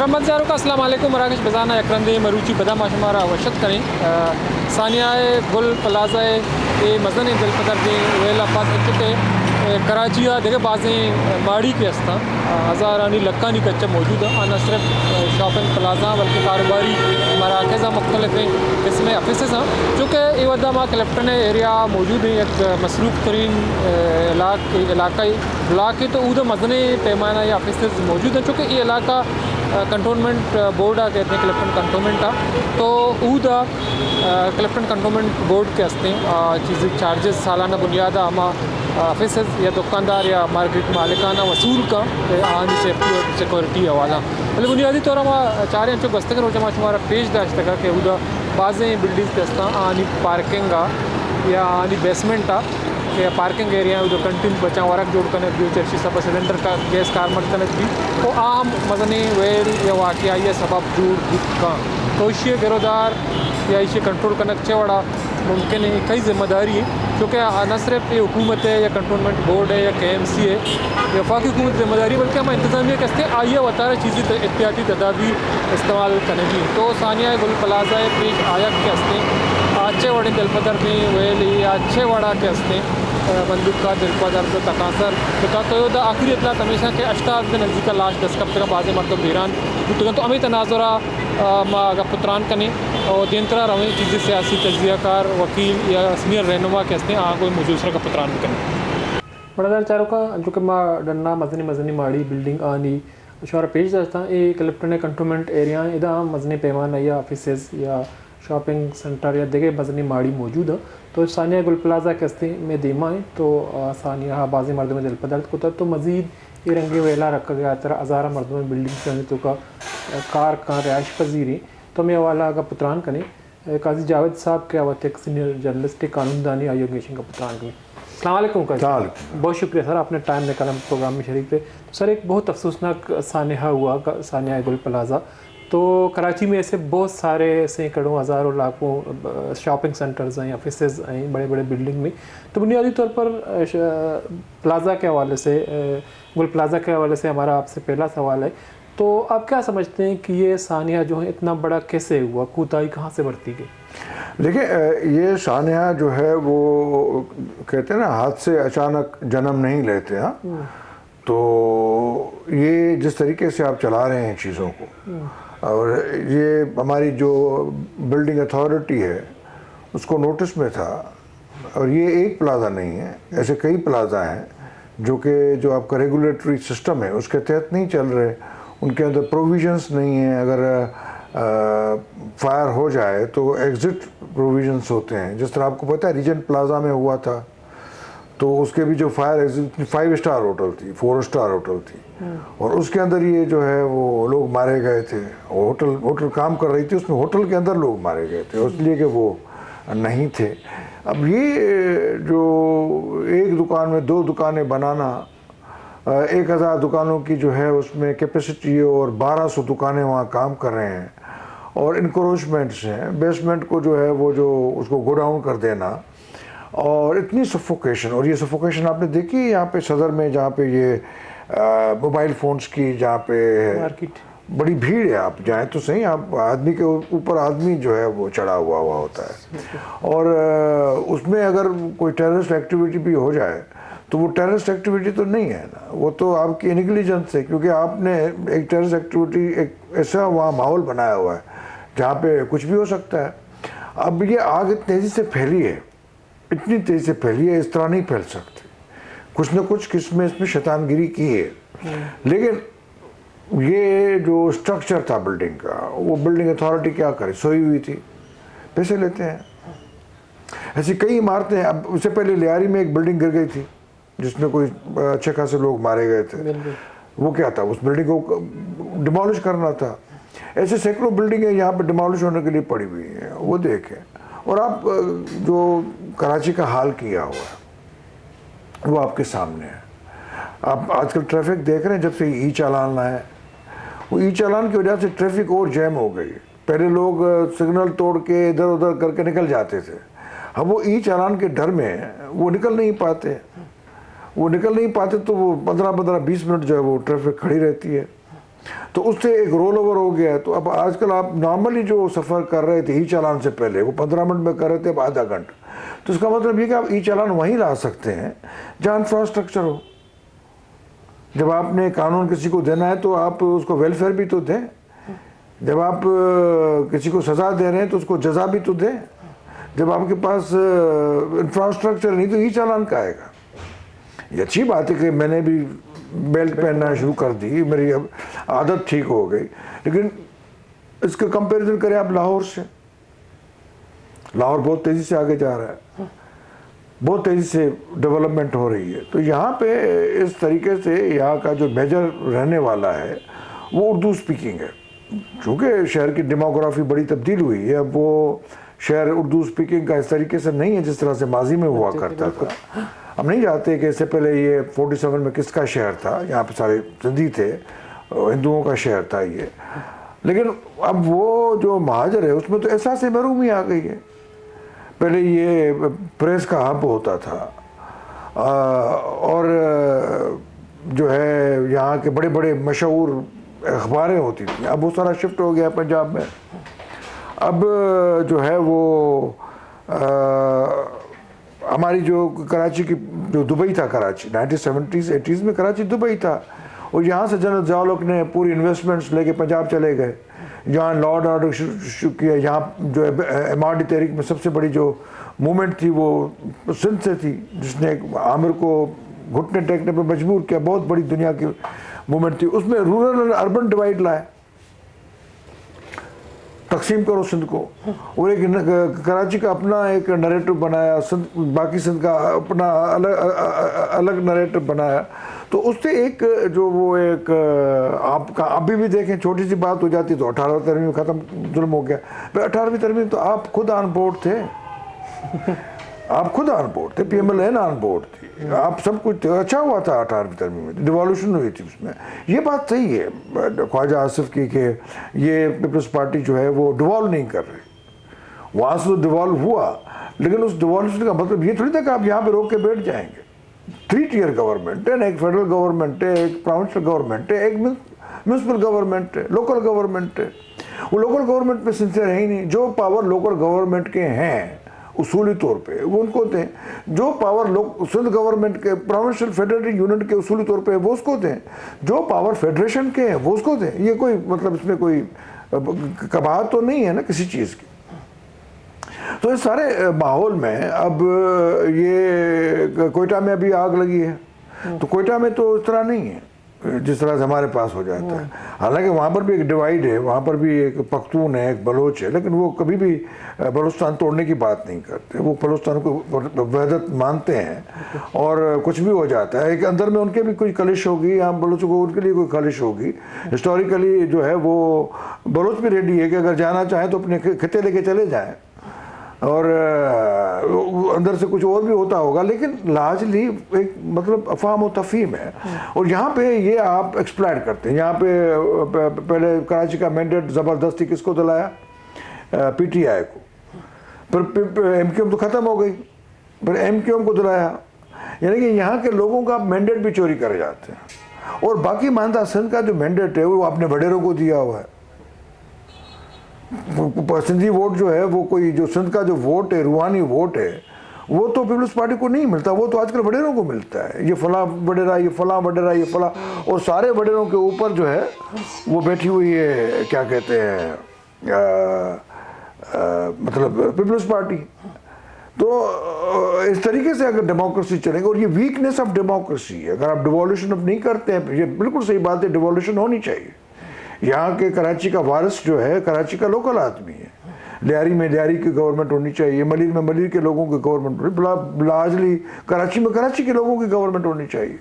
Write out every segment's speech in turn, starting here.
मरम्मत जारों का अस्सलाम वालेकुम मराकश बजाना यकरंदे मरूची बदा माशमारा वशत करें सानियाए गुल प्लाजा ए मजन दिल पदर दे वेला पास चुके कराचिया देखे बाजें माड़ी के अस्ता हज़ारानी लक्कानी कच्चा मौजूद है न सिर्फ शॉपिंग प्लाजा बल्कि कारोबारी मराकज़ मुख्तलिफ हैं इसमें ऑफिस हैं चूँकि ये वदा माँ क्लिफ्टन एरिया मौजूद है एक मसरूफ़ तरीन इलाका ब्लाक है तो उधर मजन पैमाना या ऑफिस मौजूद हैं चूँकि ये इलाका कंटोनमेंट बोर्ड आ कहते हैं क्लिफ्टन कंटोनमेंट आ तो ऊदा क्लिफ्टन कंटोनमेंट बोर्ड के हस्ते चीज़ चार्जेस सालाना बुनियाद आमा ऑफिस या दुकानदार या मार्केट मालिकाना वसूल का आनी सेफ्टी और सिक्योरिटी हवाला मतलब बुनियादी तौर पर चार इंचों गस्तक रोजा शुमारा पेश दाश्त का कि उदा बाज़ें बिल्डिंग के हस्ता आनी पार्किंग या आनी बेसमेंट आ कि पार्किंग एरिया उधर कंटिन्यू बचा वरक जोड़ कनक भी चर्ची सब सिलेंडर का गैस कारमट कनक भी तो आम मजनी वेल या वाक़या ये सबब दूर का तो इसे गिरोदार या इसे कंट्रोल कनक चवड़ा मुमकिन है कई जिम्मेदारी है क्योंकि न सिर्फ ये हुकूमत है या कंटोनमेंट बोर्ड है या KMC है या वफाकी हुकूमत जिम्मेदारी बल्कि हम इंतजामिया कहते हैं आइए वतारा चीज़ें एहतियाती तदाबीर इस्तेमाल करेंगी तो सानिया गुल प्लाजा पेश आया के हस्ते अच्छे वड़े दिलपदर में वेली अच्छे वड़ा के हस्ते बंदूक का दिलपदर तो तकासर तो आखिरी इतला हमेशा के अश्ताद के नज़दीक लाश दस्तक का बाज़ मरतब बीरान तो अमी तनाजुरा अगर पुत्रान कने और दिनतरा रवें चीज़ें सियासी तजियाकार वकील या सीनियर रहनुमा के हस्ते कोई मौजूद का पुत्रान कने बड़ादार चारों का जो कि माँ डन्ना मजनी माड़ी बिल्डिंग आनी शोरा पेश दस्ता ये क्लिफ्टन कंटोनमेंट एरिया इदा मजनी पैमाना या ऑफिस या शॉपिंग सेंटर या देखे मजनी माड़ी मौजूद है तो सानिया गुल प्लाजा के हस्ते में देमा है तो सानिया बाज़ी मर्दों में दिल पदार्थ को तो मज़ीद ये रंगे वेला रखा गया तरह हज़ारा मर्दों में बिल्डिंग के तो का कार का रिहाइश पजीरी तो मैं वाला का पुत्रान कने काजी जावेद साहब के अवत एक सीनियर जर्नलिस्ट कानूनदानी आयोगेशन का पुत्रान कने अस्सलाम वालेकुम बहुत शुक्रिया सर आपने टाइम निकाला प्रोग्राम में शरीक थे सर एक बहुत अफसोसनाक सानिया हुआ सानिया गुल प्लाजा तो कराची में ऐसे बहुत सारे सैकड़ों हज़ारों लाखों शॉपिंग सेंटर्स हैं ऑफिसेज हैं बड़े बड़े बिल्डिंग में तो बुनियादी तौर पर प्लाज़ा के हवाले से गुल प्लाज़ा के हवाले से हमारा आपसे पहला सवाल है तो आप क्या समझते हैं कि ये सानिया जो है इतना बड़ा कैसे हुआ कोताही कहाँ से बढ़ती गई देखिए ये सानिया जो है वो कहते हैं ना हाथ से अचानक जन्म नहीं लेते हाँ तो ये जिस तरीके से आप चला रहे हैं चीज़ों को और ये हमारी जो बिल्डिंग अथॉरिटी है उसको नोटिस में था और ये एक प्लाज़ा नहीं है ऐसे कई प्लाज़ा हैं जो आपका रेगुलेटरी सिस्टम है उसके तहत नहीं चल रहे उनके अंदर प्रोविजंस नहीं है अगर फायर हो जाए तो एग्ज़िट प्रोविजंस होते हैं जिस तरह आपको पता है रीजेंट प्लाज़ा में हुआ था तो उसके भी जो फायर एग्जिट 5 स्टार होटल थी 4 स्टार होटल थी और उसके अंदर ये जो है वो लोग मारे गए थे होटल काम कर रही थी उसमें होटल के अंदर लोग मारे गए थे इसलिए कि वो नहीं थे। अब ये जो एक दुकान में 2 दुकानें बनाना 1000 दुकानों की जो है उसमें कैपेसिटी और 1200 दुकानें वहाँ काम कर रहे हैं और इंक्रोचमेंट्स हैं बेसमेंट को जो है वो जो उसको गो डाउन कर देना और इतनी सफोकेशन और ये सफोकेशन आपने देखी यहाँ पे सदर में जहाँ पे ये मोबाइल फ़ोन्स की जहाँ पे मार्केट बड़ी भीड़ है आप जाएँ तो सही आप आदमी के ऊपर आदमी जो है वो चढ़ा हुआ होता है और उसमें अगर कोई टेररिस्ट एक्टिविटी भी हो जाए तो वो टेररिस्ट एक्टिविटी तो नहीं है ना वो तो आपकी नेग्लिजेंस है क्योंकि आपने एक टेररिस्ट एक्टिविटी एक ऐसा वहाँ माहौल बनाया हुआ है जहाँ पे कुछ भी हो सकता है। अब ये आग इतनी तेज़ी से फैली है इतनी तेज़ी से फैली है इस तरह नहीं फैल सकती कुछ न कुछ किस्में इसमें शैतानगिरी की है लेकिन ये जो स्ट्रक्चर था बिल्डिंग का वो बिल्डिंग अथॉरिटी क्या करे सोई हुई थी पैसे लेते हैं ऐसी कई इमारतें हैं। अब उससे पहले लियारी में एक बिल्डिंग गिर गई थी जिसमें कोई अच्छे खासे लोग मारे गए थे वो क्या था उस बिल्डिंग को डिमोलिश करना था। ऐसे सैकड़ों बिल्डिंगें यहाँ पर डिमोलिश होने के लिए पड़ी हुई हैं वो देखें और आप जो कराची का हाल किया हुआ है वो आपके सामने है। आप आजकल ट्रैफिक देख रहे हैं जब से ई चालान आए वो ई चालान की वजह से ट्रैफिक और जैम हो गई। पहले लोग सिग्नल तोड़ के इधर उधर करके निकल जाते थे अब वो ई चालान के डर में वो निकल नहीं पाते तो वो 15-20 मिनट जो है वो ट्रैफिक खड़ी रहती है तो उससे एक रोल ओवर हो गया। तो अब आजकल आप नॉर्मली जो सफ़र कर रहे थे ई चालान से पहले वो 15 मिनट में कर रहे थे, अब आधा घंटा। तो इसका मतलब ये कि आप ई चालान वहीं ला सकते हैं जहाँ इंफ्रास्ट्रक्चर हो। जब आपने कानून किसी को देना है तो आप उसको वेलफेयर भी तो दें, जब आप किसी को सज़ा दे रहे हैं तो उसको जजा भी तो दें। जब आपके पास इंफ्रास्ट्रक्चर नहीं तो ई चालान का आएगा। ये अच्छी बात है कि मैंने भी बेल्ट पहनना शुरू कर दी, मेरी अब आदत ठीक हो गई, लेकिन इसका कंपैरिजन करें आप लाहौर से। लाहौर बहुत तेज़ी से आगे जा रहा है, बहुत तेज़ी से डेवलपमेंट हो रही है। तो यहाँ पे इस तरीके से यहाँ का जो मेजर रहने वाला है वो उर्दू स्पीकिंग है। चूँकि शहर की डेमोग्राफी बड़ी तब्दील हुई है, अब वो शहर उर्दू स्पीकिंग का इस तरीके से नहीं है जिस तरह से माजी में हुआ करता था। हम नहीं जानते कि इससे पहले ये 47 में किसका शहर था, यहाँ पे सारे सिंधी थे, हिंदुओं का शहर था ये। लेकिन अब वो जो महाजर है उसमें तो एहसास महरूमी आ गई है। पहले ये प्रेस का हब होता था और जो है यहाँ के बड़े बड़े मशहूर अखबारें होती थी, अब वो सारा शिफ्ट हो गया पंजाब में। अब जो है वो हमारी जो कराची की जो दुबई था, कराची 1970s 80s में कराची दुबई था, और यहाँ से जनरल ज़िया-उल-हक ने पूरी इन्वेस्टमेंट्स लेके पंजाब चले गए, जहाँ लॉर्ड ऑर्डर शुरू किया। यहाँ जो है MRD तहरीक में सबसे बड़ी जो मूवमेंट थी वो सिंध से थी, जिसने आमिर को घुटने टेकने पर मजबूर किया। बहुत बड़ी दुनिया की मूवमेंट थी, उसमें रूरल और अर्बन डिवाइड लाए, तकसीम करो सिंध को, और एक कराची का अपना एक नरेटिव बनाया, सिंध बाकी सिंध का अपना अलग नरेटिव बनाया। तो उससे एक जो वो एक आपका अभी भी देखें छोटी सी बात हो जाती तो 18वीं तरमीम में ख़त्म, जुल्म हो गया। पर 18वीं तरमीम तो आप खुद ऑन बोर्ड थे, आप खुद ऑन बोर्ड थे, PMLN ऑन बोर्ड थी, आप सब कुछ थे। अच्छा हुआ था 18वीं तरमीम में, डिवॉल्यूशन हुई थी उसमें। ये बात सही है ख्वाजा आसिफ की कि ये पीपल्स पार्टी जो है वो डिवॉल्व नहीं कर रही। वहाँ से तो डिवॉल्व हुआ, लेकिन उस डिवॉल्यूशन का मतलब ये थोड़ी था कि आप यहाँ पे रोक के बैठ जाएंगे। 3 टियर गवर्नमेंट है, एक फेडरल गवर्नमेंट है, एक प्रोविंशियल गवर्नमेंट है, एक म्यूनसिपल गवर्नमेंट है, लोकल गवर्नमेंट है। वो लोकल गवर्नमेंट पे सिंसियर है ही नहीं। जो पावर लोकल गवर्नमेंट के हैं उसूली तौर पे वो उनको दें, जो पावर सिंध गवर्नमेंट के प्रोविंशियल फेडरेटिंग यूनिट के उसूली तौर पे वो उसको दें, जो पावर फेडरेशन के हैं वो उसको दें। ये कोई मतलब इसमें कोई कबाहत तो नहीं है ना किसी चीज़ की। तो इस सारे माहौल में अब ये कोयटा में अभी आग लगी है, तो कोयटा में तो इस तरह नहीं है जिस तरह से हमारे पास हो जाता है। हालांकि वहाँ पर भी एक डिवाइड है, वहाँ पर भी एक पख्तून है, एक बलोच है, लेकिन वो कभी भी बलूचिस्तान तोड़ने की बात नहीं करते। वो बलूचिस्तान को वहदत मानते हैं और कुछ भी हो जाता है। एक अंदर में उनके भी कोई कलिश होगी, यहाँ बलूचों को उनके लिए कोई कलिश होगी। हिस्टोरिकली जो है वो बलूच भी रेडी है कि अगर जाना चाहें तो अपने खिते लेके चले जाएँ, और अंदर से कुछ और भी होता होगा, लेकिन लार्जली एक मतलब अफाम व तफहीम है। और यहाँ पे ये आप एक्सप्लॉइट करते हैं। यहाँ पे पहले कराची का मैंडेट ज़बरदस्ती किसको दिलाया? PTI को। फिर MQM तो ख़त्म हो गई, फिर MQM को दिलाया। यानी कि यहाँ के लोगों का मैंडेट भी चोरी करे जाते हैं। और बाकी मानदा सिंध का जो मैंडेट है वो अपने वडेरों को दिया हुआ है। सिंधी वोट जो है वो कोई जो सिंध का जो वोट है, रूहानी वोट है, वो तो पीपल्स पार्टी को नहीं मिलता, वो तो आजकल वडेरों को मिलता है। ये फलां वडेरा, ये फलां वडेरा, ये फलां, और सारे वडेरों के ऊपर जो है वो बैठी हुई है, क्या कहते हैं, मतलब पीपल्स पार्टी। तो इस तरीके से अगर डेमोक्रेसी चलेगी, और ये वीकनेस ऑफ डेमोक्रेसी है, अगर आप डिवॉल्यूशन अब नहीं करते हैं, ये बिल्कुल सही बात है, डिवॉल्यूशन होनी चाहिए। यहाँ के कराची का वारिस जो है कराची का लोकल आदमी है। लियारी में लियारी की गवर्नमेंट होनी चाहिए, मलिर में मलिर के लोगों की गवर्नमेंट, लार्जली कराची में कराची के लोगों की गवर्नमेंट होनी चाहिए।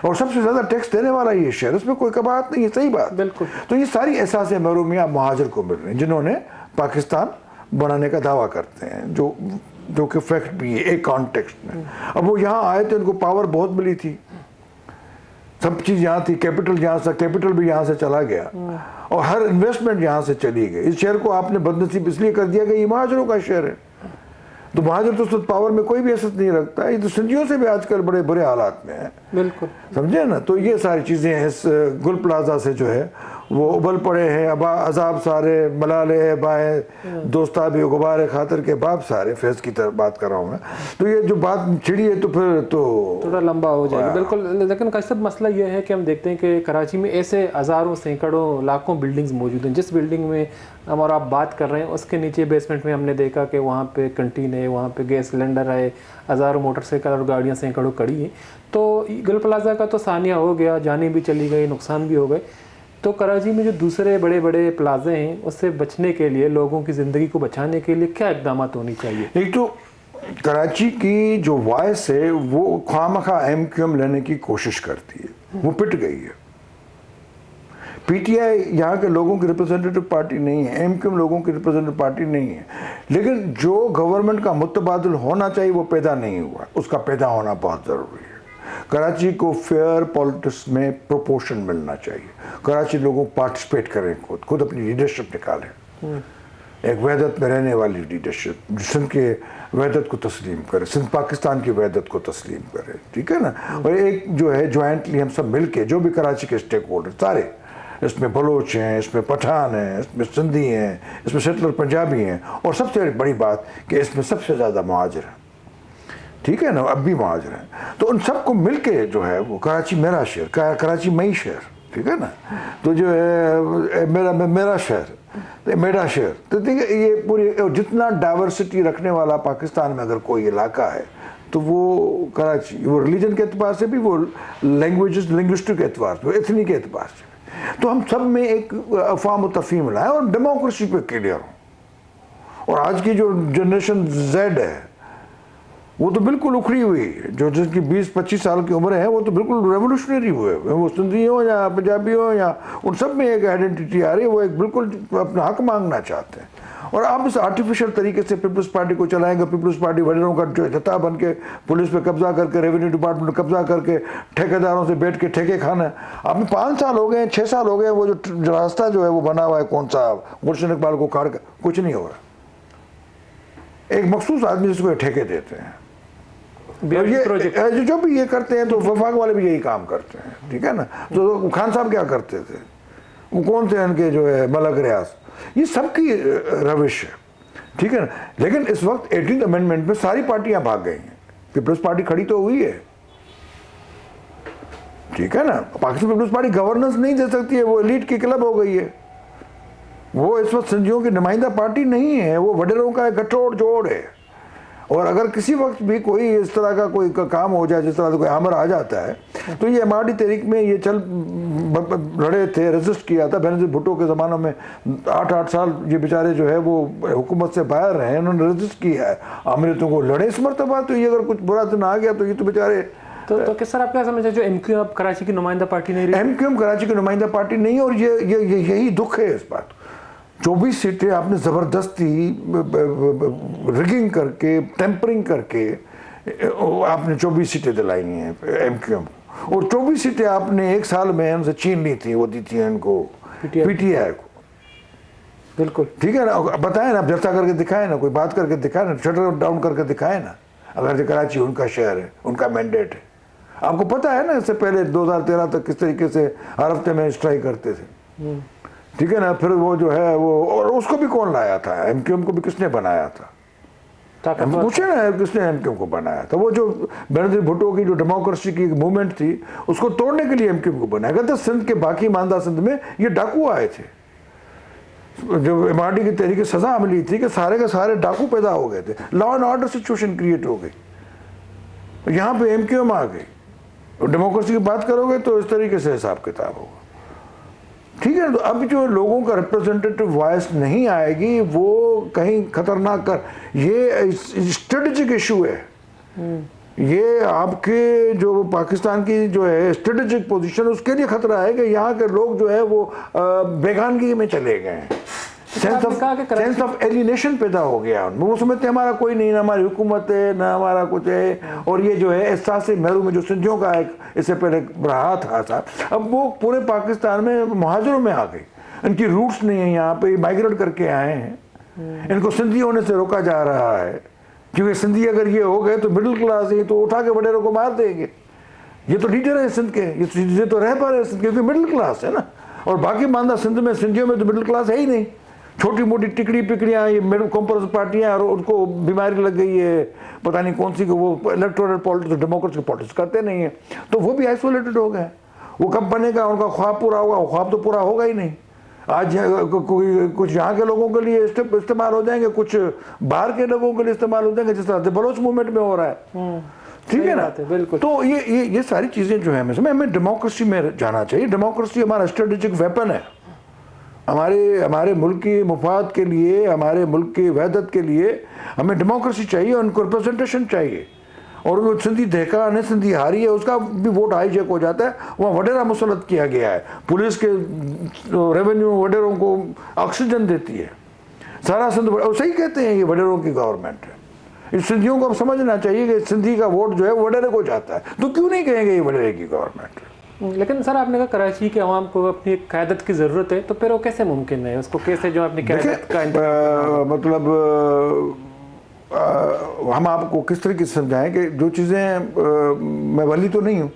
और सबसे ज़्यादा टैक्स देने वाला ये शहर, उसमें कोई कबाहत नहीं है, सही बात। बिल्कुल। तो ये सारी एहसास महरूमियाँ महाजर को मिल रही हैं जिन्होंने पाकिस्तान बनाने का दावा करते हैं, जो कि फैक्ट भी है एक कॉन्टेक्स्ट में। अब वो यहाँ आए थे, उनको पावर बहुत मिली थी, सब चीज़ यहाँ थी, कैपिटल यहाँ से, कैपिटल भी यहाँ से चला गया, और हर इन्वेस्टमेंट यहाँ से चली गई। इस शहर को आपने बदनसीब इसलिए कर दिया कि ये महाजरों का शहर है। तो महाजर तो पावर में कोई भी असर नहीं रखता है। ये तो सिंधियों से भी आजकल बड़े बुरे हालात में है। बिल्कुल, समझे ना। तो ये सारी चीज़ें इस गुल प्लाजा से जो है वो उबल पड़े हैं, अब अजाब सारे मलाले बाए दोस्ता भी गुबारे खातर के बाप सारे, फैज़ की तरफ बात कर रहा हूँ मैं। तो ये जो बात छिड़ी है तो फिर तो थोड़ा लंबा हो जाएगा। बिल्कुल, लेकिन कसब मसला ये है कि हम देखते हैं कि कराची में ऐसे हज़ारों सैकड़ों लाखों बिल्डिंग्स मौजूद हैं। जिस बिल्डिंग में हम और आप बात कर रहे हैं उसके नीचे बेसमेंट में हमने देखा कि वहाँ पे कंटीन है, वहाँ पे गैस सिलेंडर है, हज़ारों मोटरसाइकिल और गाड़ियाँ सैकड़ों खड़ी हैं। तो गुल प्लाजा का तो सानिया हो गया, जाने भी चली गई, नुकसान भी हो गए। तो कराची में जो दूसरे बड़े बड़े प्लाजे हैं उससे बचने के लिए, लोगों की ज़िंदगी को बचाने के लिए क्या इक़दाम होनी चाहिए? एक तो कराची की जो वॉइस है वो खामखा MQM लेने की कोशिश करती है, वो पिट गई है। PTI यहाँ के लोगों की रिप्रेजेंटेटिव पार्टी नहीं है, MQM लोगों की रिप्रेजेंटेटिव पार्टी नहीं है, लेकिन जो गवर्नमेंट का मुतबादिल होना चाहिए वो पैदा नहीं हुआ, उसका पैदा होना बहुत ज़रूरी है। कराची को फेयर पॉलिटिक्स में प्रोपोर्शन मिलना चाहिए, कराची लोगों पार्टिसिपेट करें, खुद अपनी लीडरशिप निकालें, एक वहदत में रहने वाली लीडरशिप, सिंध के वहदत को तस्लीम करे, सिंध पाकिस्तान की वहदत को तस्लीम करे, ठीक है ना। और एक जो है ज्वाइंटली हम सब मिल के, जो भी कराची के स्टेक होल्डर सारे, इसमें बलोच हैं, इसमें पठान हैं, इसमें सिंधी हैं, इसमें सेटलर पंजाबी हैं, और सबसे बड़ी बात कि इसमें सबसे ज़्यादा मुहाजिर हैं, ठीक है ना, अब भी मुहाजिर हैं। तो उन सबको मिल के जो है वो कराची मेरा शहर, कराची मई शहर, ठीक है ना, तो जो है मेरा शहर, तो मेरा शहर, तो देखिए ये पूरी जितना डाइवर्सिटी रखने वाला पाकिस्तान में अगर कोई इलाका है तो वो कराची, वो रिलीजन के एतबार से भी, वो लैंग्वेजेस लिंग्विस्टिक के एतबार से, एथनिक के एतबार से, तो हम सब में एक अफ़ाम तफ़हीम लाएँ और डेमोक्रेसी पे क्लियर हो। और आज की जो जनरेशन Z है वो तो बिल्कुल उखड़ी हुई है, जो जिनकी 20-25 साल की उम्र है वो तो बिल्कुल रेवोल्यूशनरी हुए, वो सिंधी हो या पंजाबी हो या उन सब में एक आइडेंटिटी आ रही है, वो एक बिल्कुल अपना हक मांगना चाहते हैं। और आप इस आर्टिफिशियल तरीके से पीपल्स पार्टी को चलाएंगे, पीपल्स पार्टी वडीरों का जो जता बन के पुलिस पे कब्जा करके, रेवेन्यू डिपार्टमेंट पे कब्जा करके, ठेकेदारों से बैठ के ठेके खाना। आपने 5 साल हो गए, 6 साल हो गए, वो जो रास्ता जो है वो बना हुआ है, कौन सा गुलशन इकबाल को काट कर, कुछ नहीं हो रहा। एक मखसूस आदमी जिसको ठेके देते हैं, ये जो भी ये करते हैं, तो वफाक वाले भी यही काम करते हैं, ठीक है ना। तो खान साहब क्या करते थे, वो कौन थे इनके जो है मलक रियाज, ये सबकी रविश है, ठीक है ना। लेकिन इस वक्त 18th अमेंडमेंट में सारी पार्टियां भाग गई हैं, पीपल्स पार्टी खड़ी तो हुई है, ठीक है ना। पाकिस्तान पीपल्स पार्टी गवर्नेंस नहीं दे सकती है, वो एलीट की क्लब हो गई है, वो इस वक्त सिंधियों की नुमाइंदा पार्टी नहीं है, वो वडेरों का गठोड़ जोड़ है। और अगर किसी वक्त भी कोई इस तरह का कोई काम हो जाए, जिस तरह से कोई हमर आ जाता है, तो ये MRD तहरीक में ये चल लड़े थे, रेजिस्ट किया था। बेनज़ीर भुट्टो के ज़मानों में 8-8 साल ये बेचारे जो है वो हुकूमत से बाहर रहे, उन्होंने रेजिस्ट किया है, अमरीतों को लड़े इस मरतबा। तो ये अगर कुछ बुरा दिन आ गया तो ये तो बेचारे तो किस तरह आप क्या समझते हैं, जो MQM अब कराची की नुमाइंदा पार्टी नहीं रही? MQM कराची की नुमाइंदा पार्टी नहीं, और यही दुख है इस बात। 24 सीटें आपने ज़बरदस्ती रिगिंग करके, टेम्परिंग करके आपने 24 सीटें दिलाई हैं MQM, और 24 सीटें आपने एक साल में उनसे छीन ली थी, वो दी थी इनको PTI को, बिल्कुल, ठीक है ना। बताए ना, जलसा करके दिखाए ना, कोई बात करके दिखाए ना, शटर डाउन करके दिखाए ना, अगर जो कराची उनका शहर है, उनका मैंडेट है। आपको पता है ना, इससे पहले 2013 तक किस तरीके से हर हफ्ते में स्ट्राइक करते थे, ठीक है ना। फिर वो जो है वो, और उसको भी कौन लाया था, MQM को भी किसने बनाया था, पूछे ना किसने MQM को बनाया था। वो जो बेनज़ीर भुट्टो की जो डेमोक्रेसी की मूवमेंट थी, उसको तोड़ने के लिए MQM को बनाया गया था। सिंध के बाकी मानदा सिंध में ये डाकू आए थे, जब MRD की तहरीक सजा मिली थी कि सारे के सारे डाकू पैदा हो गए थे, law and order situation create हो गई, यहाँ पे MQM आ गई। डेमोक्रेसी की बात करोगे तो इस तरीके से हिसाब किताब होगा, ठीक है। तो अब जो लोगों का रिप्रेजेंटेटिव वॉइस नहीं आएगी, वो कहीं खतरनाक कर, ये स्ट्रेटेजिक इशू है, ये आपके जो पाकिस्तान की जो है स्ट्रेटेजिक पोजीशन, उसके लिए खतरा है कि यहाँ के लोग जो है वो बेगानगी में चले गए हैं, सेंस ऑफ एलिनेशन पैदा हो गया उनमें। वो समझते हमारा कोई नहीं, ना हमारी हुकूमत है, ना हमारा कुछ है। और ये जो है एहसास महरू में जो सिंधियों का एक इससे पहले रहा था साहब, अब वो पूरे पाकिस्तान में मुहाजिरों में आ गई, इनकी रूट्स नहीं है, यहाँ पे माइग्रेट करके आए हैं, इनको सिंधी होने से रोका जा रहा है, क्योंकि सिंधी अगर ये हो गए तो मिडिल क्लास है, तो उठा के वडेरों को मार देंगे। ये तो लीडर है सिंध के, ये तो रह पा रहे हैं सिंध, क्योंकि मिडिल क्लास है ना। और बाकी मानदा सिंध में, सिंधियों में तो मिडिल क्लास है ही नहीं। छोटी मोटी टिकड़ी पिकड़ियाँ, ये मिडिल कॉम्पोजिट पार्टियाँ, और उनको बीमारी लग गई है पता नहीं कौन सी, वो इलेक्टोरल पॉलिटिक्स, डेमोक्रेसी पॉलिटिक्स करते नहीं है, तो वो भी आइसोलेटेड हो गए। वो कब बनेगा, उनका ख्वाब पूरा होगा? वो ख्वाब तो पूरा होगा ही नहीं। आज कुछ यहाँ के लोगों के लिए इस्तेमाल हो जाएंगे, कुछ बाहर के लोगों के लिए इस्तेमाल हो जाएंगे, जिस तरह से बलोच मूवमेंट में हो रहा है। ठीक है ना? बिल्कुल। तो ये सारी चीज़ें जो है हमें डेमोक्रेसी में जाना चाहिए। डेमोक्रेसी हमारा स्ट्रेटेजिक वेपन है, हमारे मुल्क की मुफाद के लिए, हमारे मुल्क की वहदत के लिए हमें डेमोक्रेसी चाहिए, उनको रिप्रेजेंटेशन चाहिए। और वो सिंधी दहका ने सिंधी हारी है, उसका भी वोट हाईजैक हो जाता है, वहाँ वडेरा मुसल्लत किया गया है, पुलिस के रेवेन्यू वडेरों को ऑक्सीजन देती है, सारा सिंध सही कहते हैं ये वडेरों की गवर्नमेंट है। इस सिंधियों को अब समझना चाहिए कि सिंधी का वोट जो है वडेरे को जाता है, तो क्यों नहीं कहेंगे ये वडेरे की गवर्नमेंट है। लेकिन सर आपने कहा कराची के अवाम को अपनी क़यादत की ज़रूरत है, तो फिर वो कैसे मुमकिन है? उसको कैसे जो अपनी क़यादत का मतलब हम आपको किस तरीके से समझाएं कि जो चीज़ें, मैं वली तो नहीं हूँ,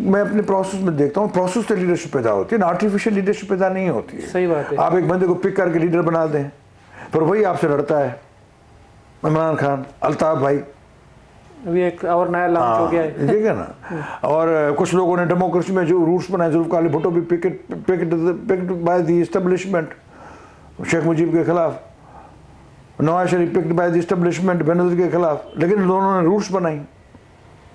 मैं अपने प्रोसेस में देखता हूँ, प्रोसेस से लीडरशिप पैदा होती है ना, आर्टिफिशियल लीडरशिप पैदा नहीं होती है। सही बात है। आप एक बंदे को पिक करके लीडर बना दें, पर वही आपसे लड़ता है। इमरान खान, अल्ताफ भाई, अभी एक और नया लॉन्च हो गया है, ठीक है ना। और कुछ लोगों ने डेमोक्रेसी में जो रूल्स बनाए, जुल्फ़िकार भुट्टो भी picked by the establishment Sheikh Mujib के खिलाफ, Nawaz Sharif picked by the establishment Benazir के खिलाफ, लेकिन दोनों ने रूल्स बनाई,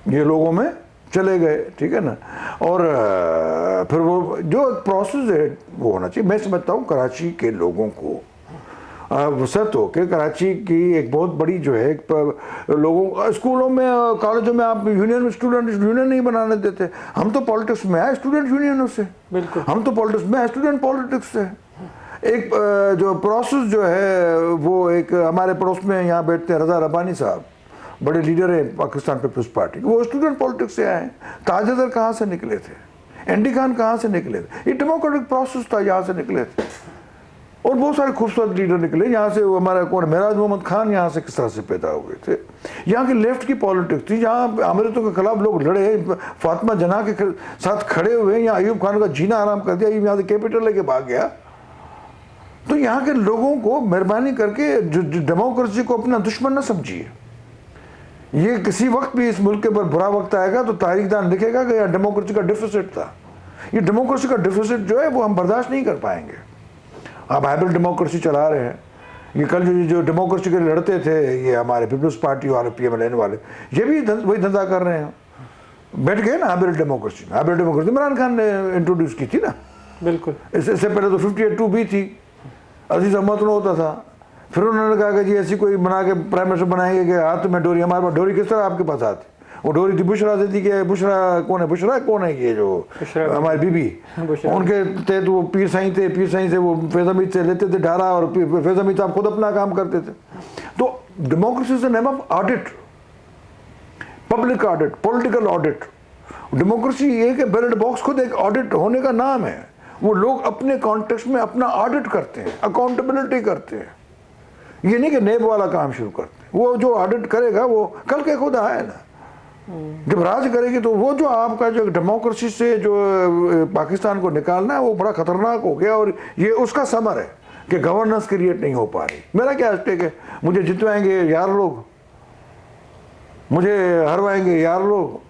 ये लोगों में चले गए। ठीक है ना। और फिर वो जो प्रोसेस है वो होना चाहिए। मैं समझता हूँ कराची के लोगों को वसत हो कि कराची की एक बहुत बड़ी जो है लोगों, स्कूलों में, कॉलेजों में आप यूनियन, स्टूडेंट यूनियन नहीं बनाने देते। हम तो पॉलिटिक्स में आए स्टूडेंट यूनियनों से, बिल्कुल, हम तो पॉलिटिक्स में आए स्टूडेंट पॉलिटिक्स से। एक जो प्रोसेस जो है वो, एक हमारे पड़ोस में यहाँ बैठते हैं रज़ा रब्बानी साहब, बड़े लीडर हैं पाकिस्तान पीपल्स पार्टी, वो स्टूडेंट पॉलिटिक्स से आए। ताजदर कहाँ से निकले थे, एंडी खान कहाँ से निकले थे, ये डेमोक्रेटिक प्रोसेस था, यहाँ से निकले थे। और बहुत सारे खूबसूरत लीडर निकले यहाँ से। हमारा कौन, मेराज मोहम्मद खान यहाँ से किस तरह से पैदा हुए थे। यहाँ की लेफ्ट की पॉलिटिक्स थी, जहाँ अमरीतों के खिलाफ लोग लड़े, फातिमा जना के साथ खड़े हुए, यहाँ अयूब खान का जीना आराम कर दिया, यहाँ से कैपिटल लेके भाग गया। तो यहाँ के लोगों को मेहरबानी करके डेमोक्रेसी को अपना दुश्मन न समझिए। ये किसी वक्त भी इस मुल्क के ऊपर बुरा वक्त आएगा तो तारीखदान लिखेगा कि यह डेमोक्रेसी का डिफिसिट था। ये डेमोक्रेसी का डिफिसिट जो है वो हम बर्दाश्त नहीं कर पाएंगे। आप हाइब्रिड डेमोक्रेसी चला रहे हैं। ये कल जो डेमोक्रेसी के लिए लड़ते थे, ये हमारे पीपल्स पार्टी वाले, PMLN वाले, ये भी वही धंधा कर रहे हैं। बैठ गए ना hybrid democracy. Hybrid democracy Imran Khan ने इंट्रोड्यूस की थी ना। बिल्कुल। इससे पहले तो 58-2 भी थी, अजीज अहमद में होता था। फिर उन्होंने कहा कि जी ऐसी कोई बना के प्राइम मिनिस्टर बनाएंगे कि हाथ में डोरी, हमारे पास डोरी किस तरह आपके पास आती? वो डोरी थी बुशरा से थी कि बुशरा कौन है ये जो हमारी बीबी, उनके तहत वो पीर साईं थे, पीर साईं से वो फैज़ हमीद से लेते थे ढारा, और फैज़ हमीद साहब खुद अपना काम करते थे। तो democracy is the name of audit, public audit, political audit. Democracy ये कि बैलेट बॉक्स खुद एक ऑडिट होने का नाम है। वो लोग अपने कॉन्टेक्स्ट में अपना ऑडिट करते हैं, अकाउंटेबिलिटी करते हैं। ये नहीं कि नेब वाला काम शुरू करते हैं। वो जो ऑडिट करेगा वो कल के खुद आए ना, जब राज करेगी तो वो जो आपका जो डेमोक्रेसी से जो पाकिस्तान को निकालना है वो बड़ा खतरनाक हो गया। और ये उसका समर है कि गवर्नेंस क्रिएट नहीं हो पा रही। मेरा क्या स्टेक है, मुझे जितवाएंगे यार लोग, मुझे हरवाएंगे यार लोग।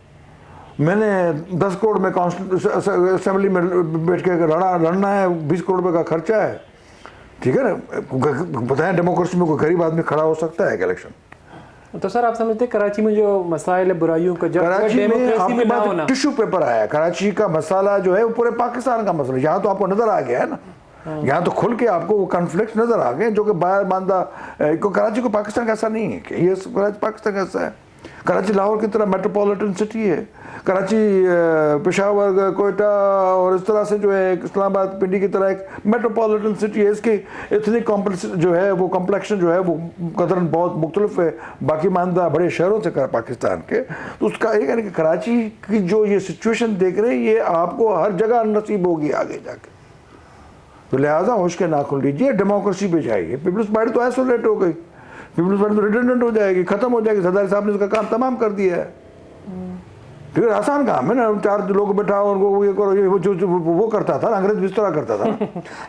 मैंने 10 करोड़ में असेंबली में बैठ के लड़ना है, 20 करोड़ रुपये का खर्चा है। ठीक है ना। बताएं डेमोक्रेसी में कोई गरीब आदमी खड़ा हो सकता है इलेक्शन? तो सर आप समझते हैं कराची में जो मसाइल है, बुराइयों का, जब कराची में आपके पास टिश्यू पेपर आया, कराची का मसाला जो है वो पूरे पाकिस्तान का मसला। यहाँ तो आपको नजर आ गया है ना, यहाँ तो खुल के आपको वो कॉन्फ्लिक्ट नजर आ गए जो कि बाहर मानदा। कराची को पाकिस्तान का ऐसा नहीं है कि ये कराची पाकिस्तान का ऐसा है। कराची लाहौर की तरह मेट्रोपॉलिटन सिटी है। कराची पेशावर, कोयटा और इस तरह से जो है इस्लामाबाद, पिंडी की तरह एक मेट्रोपॉलिटन सिटी है। इसकी एथनिक कॉम्प्लेक्स जो है वो कॉम्प्लेक्शन जो है वो कदरन बहुत मुख्तलिफ है बाकी मानदा बड़े शहरों से पाकिस्तान के। तो उसका ये यानी कि कराची की जो ये सिचुएशन देख रहे हैं ये आपको हर जगह नसीब होगी आगे जाके। तो लिहाजा होश के नाखुन लीजिए, डेमोक्रेसी पे जाइए। पीपल्स पार्टी तो आइसोलेट हो गई, पीपल्स पार्टी तो रिडंडेंट हो जाएगी, खत्म हो जाएगी। सरदारी साहब ने उसका काम तमाम कर दिया है। ठीक है, आसान काम है ना, 4 लोग बैठाओ उनको ये करो, ये वो करता था, अंग्रेज भी इस तरह करता था।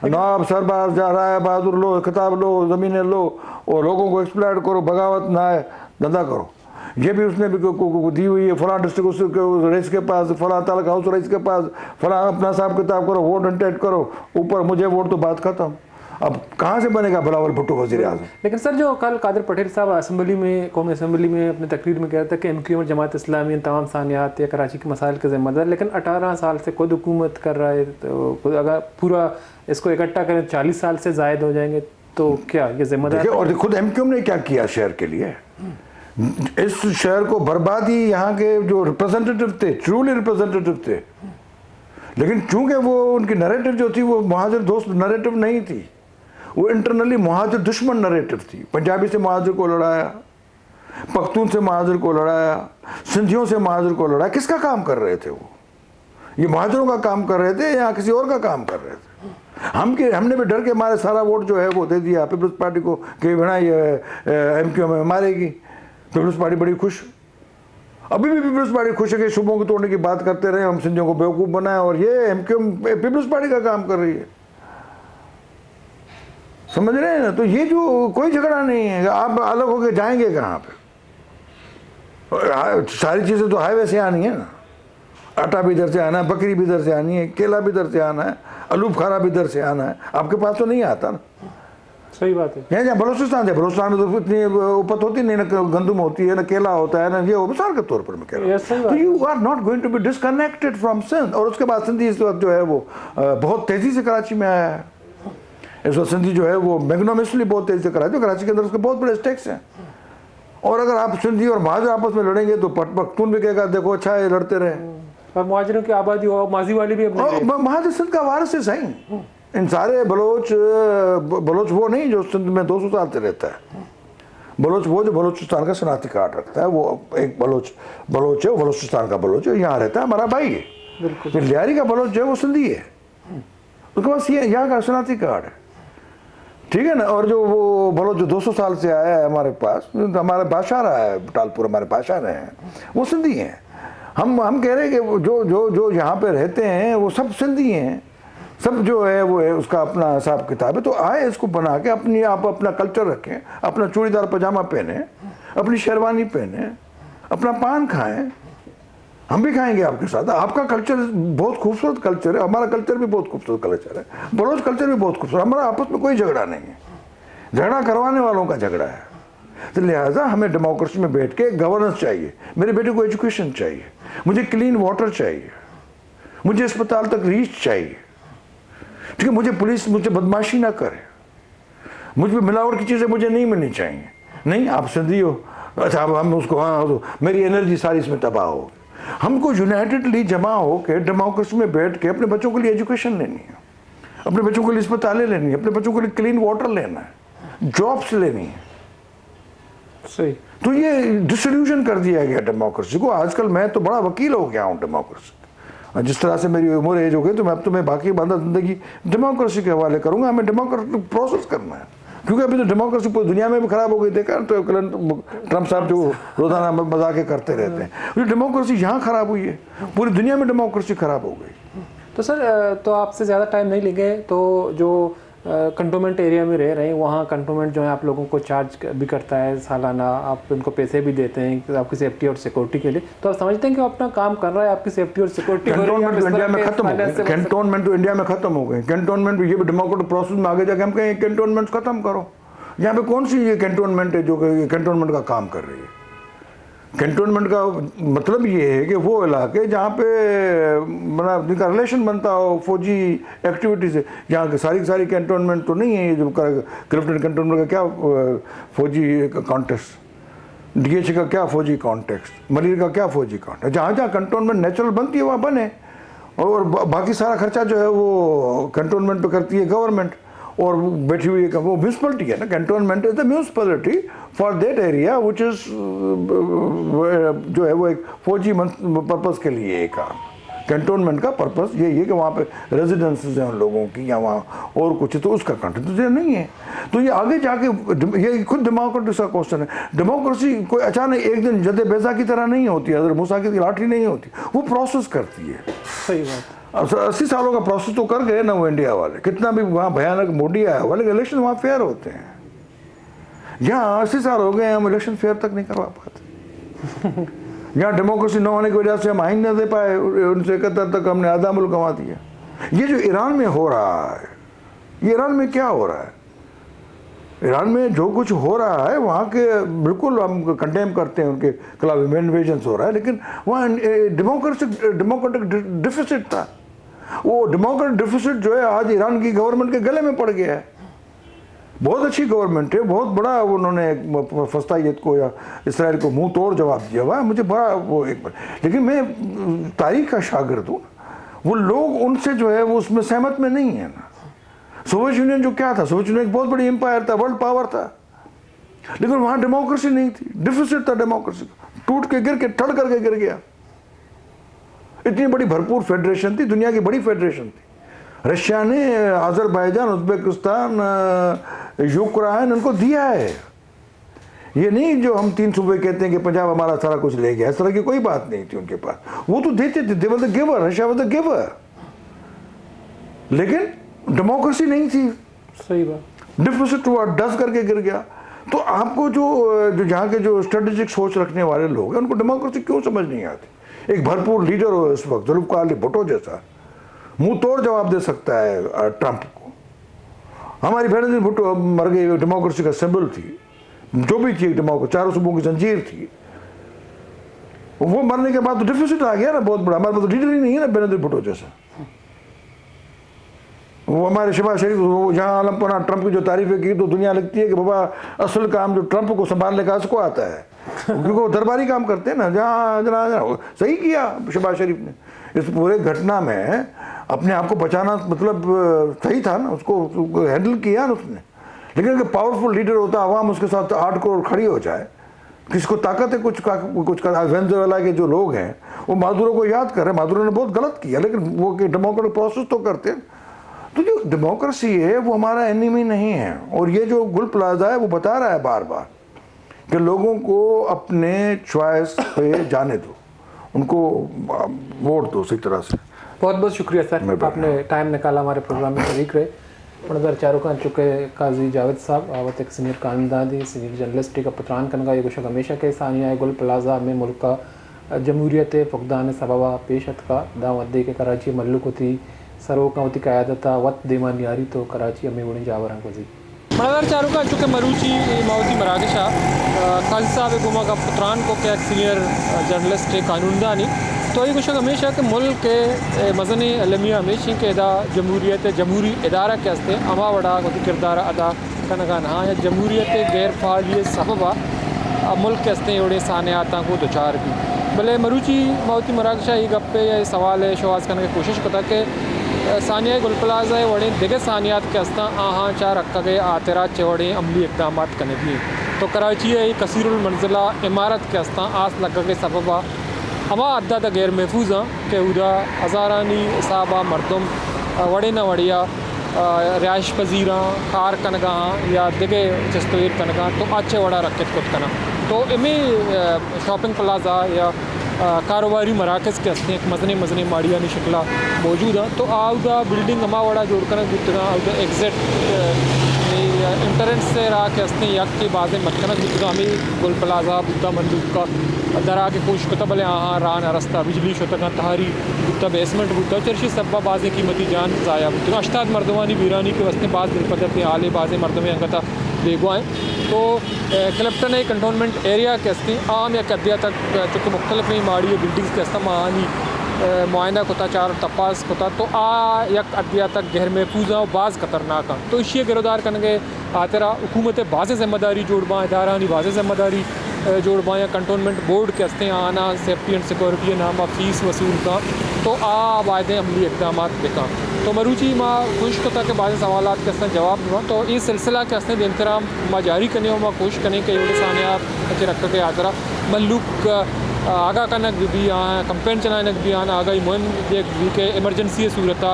नवाब सरबार जा रहा है, बहादुर लो, खिताब लो, ज़मीनें लो और लोगों को एक्सप्लॉइट करो, बगावत ना है, धंधा करो। ये भी उसने भी दी हुई है, फलां डिस्ट्रिक्ट उसके रईस के पास, फलां तालुका हाउस रईस के पास, फलां अपना हिसाब किताब करो, वोट इंटेट करो, ऊपर मुझे वोट, तो बात खत्म। अब कहाँ से बनेगा बिलावल भुट्टो वज़ीर आज़म? लेकिन सर, जो कल कादिर पटेल साहब असेंबली में, कौमी असेंबली में अपनी तकरीर में कह रहा था कि MQM और जमात इस्लामी तमाम सानियात या कराची के मसाइल के ज़िम्मेदार, लेकिन 18 साल से खुद हुकूमत कर रहा है, तो अगर पूरा इसको इकट्ठा करें 40 साल से ज़ायद हो जाएंगे, तो क्या ये जिम्मेदार? और खुद MQM ने क्या किया शहर के लिए? इस शहर को बर्बादी यहाँ के जो रिप्रेजेंटेटिव थे, ट्रूली रिप्रेजेंटेटिव थे, लेकिन चूंकि वो उनकी नैरेटिव जो थी वो मुहाजिर दोस्त नैरेटिव नहीं थी, वो इंटरनली मुहाजिर दुश्मन नैरेटिव थी। पंजाबी से मुहाजिर को लड़ाया, पख्तून से मुहाजिर को लड़ाया, सिंधियों से मुहाजिर को लड़ाया। किसका काम कर रहे थे वो? ये मुहाजिरों का काम कर रहे थे या किसी और का काम कर रहे थे? हमने भी डर के मारे सारा वोट जो है वो दे दिया पीपल्स पार्टी को कि बिना ये MQM मारेगी। पीपल्स पार्टी बड़ी खुश, अभी भी पीपल्स पार्टी खुश है कि सूबों को तोड़ने की बात करते रहे, हम सिंधियों को बेवकूफ़ बनाए, और ये MQM पीपल्स पार्टी का काम कर रही है। समझ रहे हैं ना? तो ये जो कोई झगड़ा नहीं है, आप अलग होके जाएंगे कहाँ पे? सारी चीज़ें तो हाईवे से आनी है ना, आटा भी इधर से आना है, बकरी भी इधर से आनी है, केला भी इधर से आना है, आलू बुखारा भी इधर से आना है। आपके पास तो नहीं आता ना। सही बात है। यहाँ जहाँ बलोचिस्तान है, बलोचिस्तान में तो इतनी उपज होती नहीं, ना गंदम होती है, ना केला होता है, ना ये मिसाल के तौर पर मैं कह रहा हूँ। तो you are not going to be disconnected from Sindh. और उसके बाद सिंधी इस वक्त जो है वो बहुत तेज़ी से कराची में आया है। इस वक्त सिंधी जो है वो मैग्नोमिसली बहुत तेज़ी से कराची के अंदर उसके बहुत बड़े स्टेक्स हैं। और अगर आप सिंधी और महाजर आपस में लड़ेंगे तो पख्तून भी कहेगा देखो अच्छा ये लड़ते रहे। और मुहाजिरों की आबादी हो, माजी वाली भी महाजर सिंध का वारिस है सही। इन सारे बलोच वो नहीं जो सिंध में 200 साल से रहता है। बलोच वो जो बलोचिस्तान का शनाख्ती कार्ड रखता है, वो एक बलोच है, वो बलोचिस्तान का बलोच है, यहाँ रहता है, हमारा भाई है। फिर लियारी का बलोच जो है वो सिंधी है, उसके पास ये यहाँ का शनाख्ती कार्ड है, ठीक है ना। और जो वो बलोच जो 200 साल से आया है हमारे पास, हमारे बादशाह रहा है, टालपुर हमारे बादशाह रहे हैं, वो सिंधी हैं। हम कह रहे हैं कि जो यहाँ पे रहते हैं वो सब सिंधी हैं, सब जो है वो है उसका अपना हिसाब किताब है। तो आए इसको बना के आप अपना कल्चर रखें, अपना चूड़ीदार पजामा पहने, अपनी शेरवानी पहने, अपना पान खाएं, हम भी खाएंगे आपके साथ। आपका कल्चर बहुत खूबसूरत कल्चर है, हमारा कल्चर भी बहुत खूबसूरत कल्चर है, बलोच कल्चर भी बहुत खूबसूरत। हमारा आपस में कोई झगड़ा नहीं है, झगड़ा करवाने वालों का झगड़ा है। तो लिहाजा हमें डेमोक्रेसी में बैठ के गवर्नेंस चाहिए, मेरे बेटे को एजुकेशन चाहिए, मुझे क्लीन वाटर चाहिए, मुझे अस्पताल तक रीच चाहिए, ठीक है, मुझे पुलिस मुझे बदमाशी ना करे, मुझ पर मिलावट की चीज़ें मुझे नहीं मिलनी चाहिए। नहीं आप सिंधी हो, अच्छा अब हम उसको हाँ तो मेरी एनर्जी सारी इसमें तबाह हो। हमको यूनाइटेडली जमा हो के डेमोक्रेसी में बैठ के अपने बच्चों के लिए एजुकेशन लेनी है, अपने बच्चों के लिए अस्पतालें लेनी है, अपने बच्चों के लिए क्लीन वाटर लेना है, जॉब्स लेनी है। सही। तो ये डिस्ट्रीब्यूशन कर दिया गया डेमोक्रेसी को। आजकल मैं तो बड़ा वकील हो गया हूँ डेमोक्रेसी, जिस तरह से मेरी उम्र एज हो गई तो मैं अब तो मैं बाकी बांधा जिंदगी डेमोक्रेसी के हवाले करूँगा। हमें डेमोक्रेटिक प्रोसेस करना है, क्योंकि अभी तो डेमोक्रेसी पूरी दुनिया में भी खराब हो गई। देखा तो ट्रम्प साहब जो रोजाना मजाक करते रहते हैं, डेमोक्रेसी यहाँ खराब हुई है, पूरी दुनिया में डेमोक्रेसी खराब हो गई। तो सर, तो आपसे ज़्यादा टाइम नहीं लेंगे, तो जो कंटोनमेंट एरिया में रह रहे हैं वहाँ कंटोनमेंट जो है आप लोगों को चार्ज भी करता है सालाना, आप उनको पैसे भी देते हैं आपकी सेफ्टी और सिक्योरिटी के लिए, तो आप समझते हैं कि अपना काम कर रहा है आपकी सेफ्टी और सिक्योरिटी? कैंटोनमेंट तो इंडिया में खत्म हो गए, कैंटोनमेंट तो इंडिया में खत्म हो गए। कैंटोनमेंट ये भी डेमोक्रेटिक प्रोसेस में आगे जाके हम कहें कैंटोनमेंट खत्म करो। यहाँ पे कौन सी ये कैंटोनमेंट है जो कैंटोनमेंट का काम कर रही है? कैंटोनमेंट का मतलब ये है कि वो इलाके जहाँ पे जिनका रिलेशन बनता हो फौजी एक्टिविटी से, यहाँ के सारी कैंटोनमेंट तो नहीं है। ये जो क्लिफ्टन कैंटोनमेंट का क्या फौजी कॉन्टेक्स्ट, DH का क्या फौजी कॉन्टेक्स्ट, मलिर का क्या फौजी कॉन्टेक्स्ट, जहाँ जहाँ कैंटोनमेंट नेचुरल बनती है वहाँ बने, और बाकी सारा खर्चा जो है वो कैंटोनमेंट पे करती है गवर्नमेंट, और बैठी हुई है वो म्यूनसिपलिटी है ना। Cantonment is the municipality for that area which is जो है वो एक फौजी पर्पज़ के लिए एक काम, कैंटोनमेंट का पर्पस यही है कि वहाँ पे रेजिडेंसेज हैं उन लोगों की या वहाँ और कुछ है, तो उसका कंटेंट तो नहीं है। तो ये आगे जाके ये खुद डेमोक्रेसी का क्वेश्चन है। डेमोक्रेसी कोई अचानक एक दिन जदे बेजा की तरह नहीं होती, हज़रत मूसा की लाठी नहीं होती, वो प्रोसेस करती है। सही बात। 80 सालों का प्रोसेस तो कर गए ना वो इंडिया वाले, कितना भी वहाँ भयानक मोदी आया हुआ, लेकिन इलेक्शन वहाँ फेयर होते हैं। यहाँ 80 साल हो गए हम इलेक्शन फेयर तक नहीं करवा पाते। यहाँ डेमोक्रेसी न होने की वजह से हम आइन न दे पाए, उनसे 71 तक हमने आधा मुल्क गंवा दिया। ये जो ईरान में हो रहा है, ये ईरान में क्या हो रहा है? ईरान में जो कुछ हो रहा है वहाँ के बिल्कुल हम कंडेम करते हैं, उनके खिलाफ इन्वेजन हो रहा है, लेकिन वहाँ डेमोक्रेटिक डिफिसिट था। वो डेमोक्रेटिक डिफिसिट जो है आज ईरान की गवर्नमेंट के गले में पड़ गया है। बहुत अच्छी गवर्नमेंट है, बहुत बड़ा उन्होंने फलस्तीन को या इसराइल को मुंह तोड़ जवाब दिया हुआ है, मुझे बड़ा वो एक, लेकिन मैं तारीख का शागिर्द हूँ, वो लोग उनसे जो है वो उसमें सहमत में नहीं है ना। सोवियत यूनियन जो क्या था, सोवियत यूनियन एक बहुत बड़ी एम्पायर था, वर्ल्ड पावर था, लेकिन वहाँ डेमोक्रेसी नहीं थी, डिफिसिट था डेमोक्रेसी का, टूट के गिर के ठड़ करके गिर गया। इतनी बड़ी भरपूर फेडरेशन थी, दुनिया की बड़ी फेडरेशन थी। रशिया ने अजरबैजान, उज्बेकिस्तान, यूक्रेन उनको दिया है। ये नहीं जो हम 3 सूबे कहते हैं कि पंजाब हमारा सारा कुछ ले गया, इस तरह की कोई बात नहीं थी उनके पास, वो तो देते थे, they was the giver, Russia was the giver, लेकिन डेमोक्रेसी नहीं थी। सही बात। डिफिसिट हुआ, डस करके गिर गया। तो आपको जो जहाँ के जो स्ट्रेटेजिक सोच रखने वाले लोग हैं उनको डेमोक्रेसी क्यों समझ नहीं आती? एक भरपूर लीडर हो इस वक्त, जुल्फ़िकार अली भुट्टो जैसा, मुंह तोड़ जवाब दे सकता है ट्रंप को। हमारी बेनज़ीर भुट्टो मर गई, डेमोक्रेसी का सिंबल थी, जो भी थी डेमोक्रेसी, 4 सूबों की जंजीर थी। वो मरने के बाद तो डिफिसिट आ गया ना बहुत बड़ा। हमारे पास तो लीडर ही नहीं है ना बेनज़ीर भुट्टो जैसा। वो हमारे शहबाज शरीफ, जहाँ आलमपना ट्रंप की जो तारीफें की तो दुनिया लगती है कि बाबा असल काम जो ट्रंप को संभालने का उसको आता है, क्योंकि वो दरबारी काम करते हैं ना। जहाँ सही किया शहबाज शरीफ ने इस पूरे घटना में, अपने आप को बचाना मतलब सही था ना, उसको हैंडल किया ना उसने। लेकिन अगर पावरफुल लीडर होता, आवाम उसके साथ 8 करोड़ खड़ी हो जाए, किसको ताकत है कुछ का। वेनेजुएला के जो लोग हैं वो मादुरो को याद कर रहे हैं, मादुरो ने बहुत गलत किया, लेकिन वो डेमोक्रेटिक प्रोसेस तो करते हैं। तो जो डेमोक्रेसी है वो हमारा एनिमी नहीं है। और ये जो गुल प्लाजा है वो बता रहा है बार बार कि लोगों को अपने चॉइस पे जाने दो, उनको वोट दो सही तरह से। बहुत बहुत शुक्रिया सर, आपने टाइम निकाला हमारे प्रोग्राम में शरीक रहे। 2004 का चुके काजी जावेद साहब आवत एक सीनियर कानूनदानी, सीनियर जर्नलिस्ट का पत्रान कनगा ये कुछ हमेशा के सानिया गुल प्लाजा में मुल्क का जमहूरियत फुकदान सबबा पेशत का दावत दे के कराची मल्लुक होती सरो का होती क़यादत वत देमान यारी तो कराची अमी उड़ी जावरंग वजी 2004 का चुके मरूची मावती मराकशा काजी साहब गुमा का पत्रान को क्या सीनियर जर्नलिस्ट कानूनदानी तो ये कुछ हमेशा के मुल्क के मजनी अलमिया हमेशा के अदा जमहूरियत जमहूरी इदारा के हस्ते अमा वड़ा को किरदार अदा कनगा ना या जमहूरियत गैर फालिय सबबा मुल्क के हस्ते उड़े सानियात को दुचार भी भले मरूची मावती मराकशा ये गप्पे या सवाल है शवाज करने की कोशिश करता कि सानिया गुल प्लाजा वड़े दिगे सानियात के हस्ता आहाँ चार रखा गए आतरा चवड़े अमली इकदाम करने भी तो कराची कसीरुल मंजिला इमारत के हस्ता आस लग गए सबबा अमा अद्दा द गैर महफूज के उदा हज़ारानी साहबा मरदम वड़े न वड़िया रिहाइश पजीरा कार कनगा या दिगे जस्तवीर कनगा तो अच्छे वड़ा रखे खुद कना तो इमें शॉपिंग प्लाजा या कारोबारी मराकज़ के हस्ते एक मजनी मजनी माड़ियानी शिकला मौजूद है तो आउदा बिल्डिंग अमा वड़ा जोड़कर गुतगा आउदा एग्जिट इंटरेंस से रहा के हस्ते यक की बातें मतकना गुतगा हमें गुल प्लाजा बुद्धा मंदूक का दरा के कोश कुतब हाँ रान रस्ता बिजली शुतगा तहारी बुद्धा बेसमेंट बुद्धा चर्शी सब्बा बाज़े कीमती जान ज़ाया बुद्धा अश्ताद मर्दवानी वीरानी के वस्ते बाज़ दिलपदर आले बाज़े मर्दमें अंगता बेगुआएँ तो क्लिफ्टन कंटोनमेंट एरिया के हस्ते आम या कद्या तक चूँकि मुख्तलिफ माड़ी बिल्डिंग्स के हस्ता मानी मुआयना कोता चार तपास कोता तो आ यक अद्या तक गैर महफूजा और बाज़ खतरनाक तो इसी गिरदार करेंगे आतरा हुकूमत बाज़ जिम्मेदारी जोड़बा इदारानी बाज़ जिम्मेदारी जोड़बा या कंटोनमेंट बोर्ड के हस्ते आना सेफ्टी एंड सिक्योरिटी नामा फ़ीस वसूल का तो आ वायदे अमली इकदाम दिखा तो मरूची माँ खुश कोता के बाद सवाल के हस्ते जवाब दूँ तो इस सिलसिला के हस्ते एहतराम माँ जारी करने माँ खुश करने के सानिया अच्छे रख के आतरा मल्लुक आगाह कनक भी कंपेन चलानक भी आगाही मुहिम भी के इमरजेंसी सूरत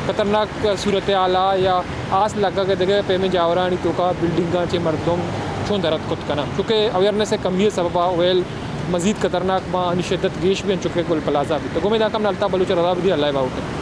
खतरनाक सूरत आला या आस लगा के जगह पे में जावरानी तो का बिल्डिंगा चे मरदम छो दरद खुद कना चूँकि अवेयरनेस कमी सबब वेल मजीद खतरनाक मां अनिशिद्दत गेश भी चुके गुल प्लाजा भी तो गोमेदा कम नलता बलूच रदा भी अल्लाह बाउट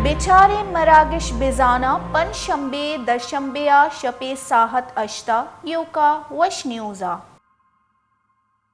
बेचारे मरागिश बेजाना पन शंबे दशंबे शपे साहत अश्ता योका वश न्यूज़ा।